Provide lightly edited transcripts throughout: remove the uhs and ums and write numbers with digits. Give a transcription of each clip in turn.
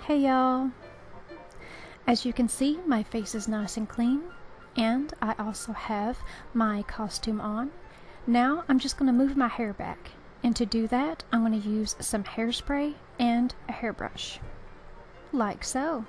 Hey y'all! As you can see, my face is nice and clean, and I also have my costume on. Now I'm just going to move my hair back, and to do that I'm going to use some hairspray and a hairbrush, like so.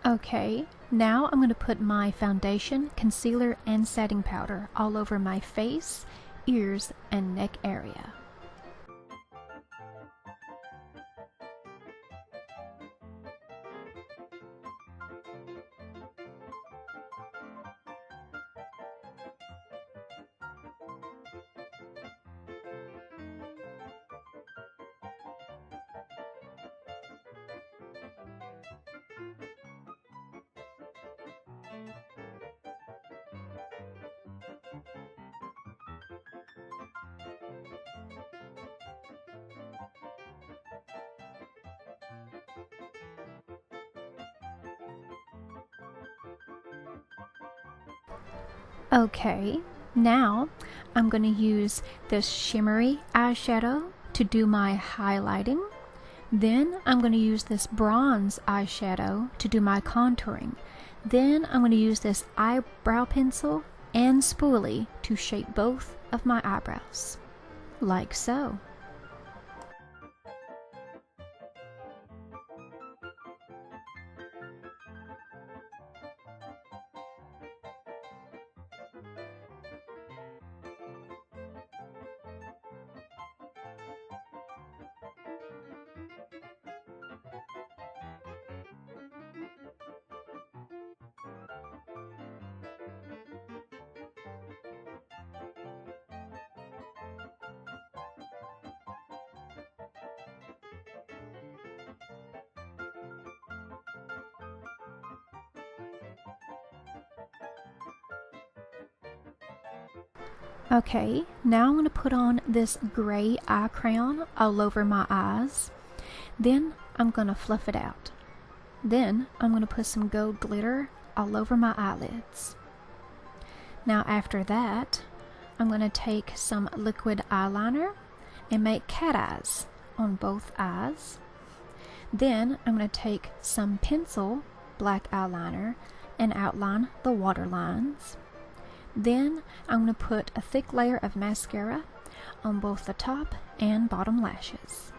Okay, now I'm going to put my foundation, concealer, and setting powder all over my face, ears, and neck area. Okay, now I'm going to use this shimmery eyeshadow to do my highlighting. Then I'm going to use this bronze eyeshadow to do my contouring. Then I'm going to use this eyebrow pencil and spoolie to shape both of my eyebrows, like so. Okay, now I'm going to put on this gray eye crayon all over my eyes. Then I'm going to fluff it out. Then I'm going to put some gold glitter all over my eyelids. Now after that, I'm going to take some liquid eyeliner and make cat eyes on both eyes. Then I'm going to take some pencil black eyeliner and outline the water lines. Then I'm going to put a thick layer of mascara on both the top and bottom lashes.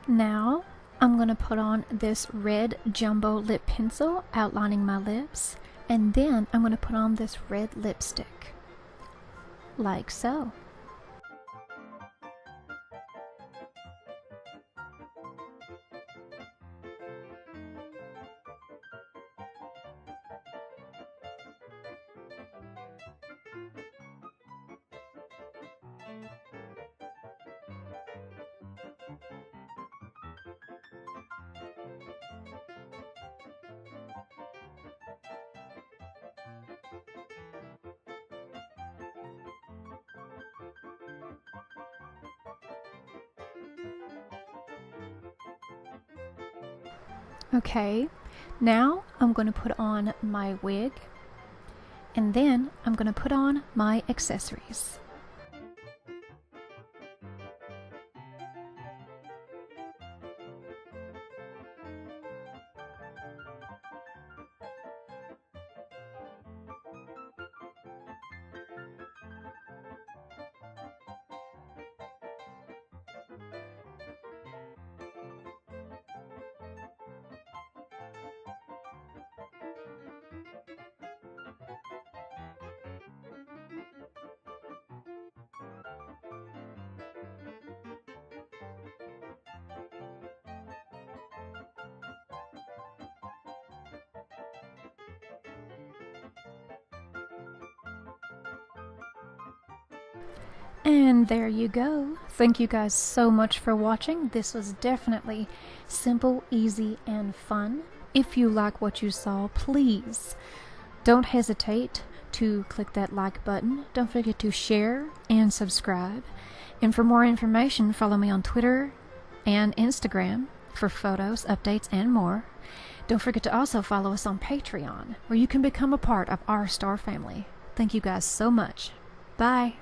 Now I'm going to put on this red jumbo lip pencil outlining my lips, and then I'm going to put on this red lipstick, like so. Okay, now I'm going to put on my wig, and then I'm going to put on my accessories. And there you go. Thank you guys so much for watching. This was definitely simple, easy, and fun. If you like what you saw, please don't hesitate to click that like button. Don't forget to share and subscribe. And for more information, follow me on Twitter and Instagram for photos, updates, and more. Don't forget to also follow us on Patreon, where you can become a part of our star family. Thank you guys so much. Bye.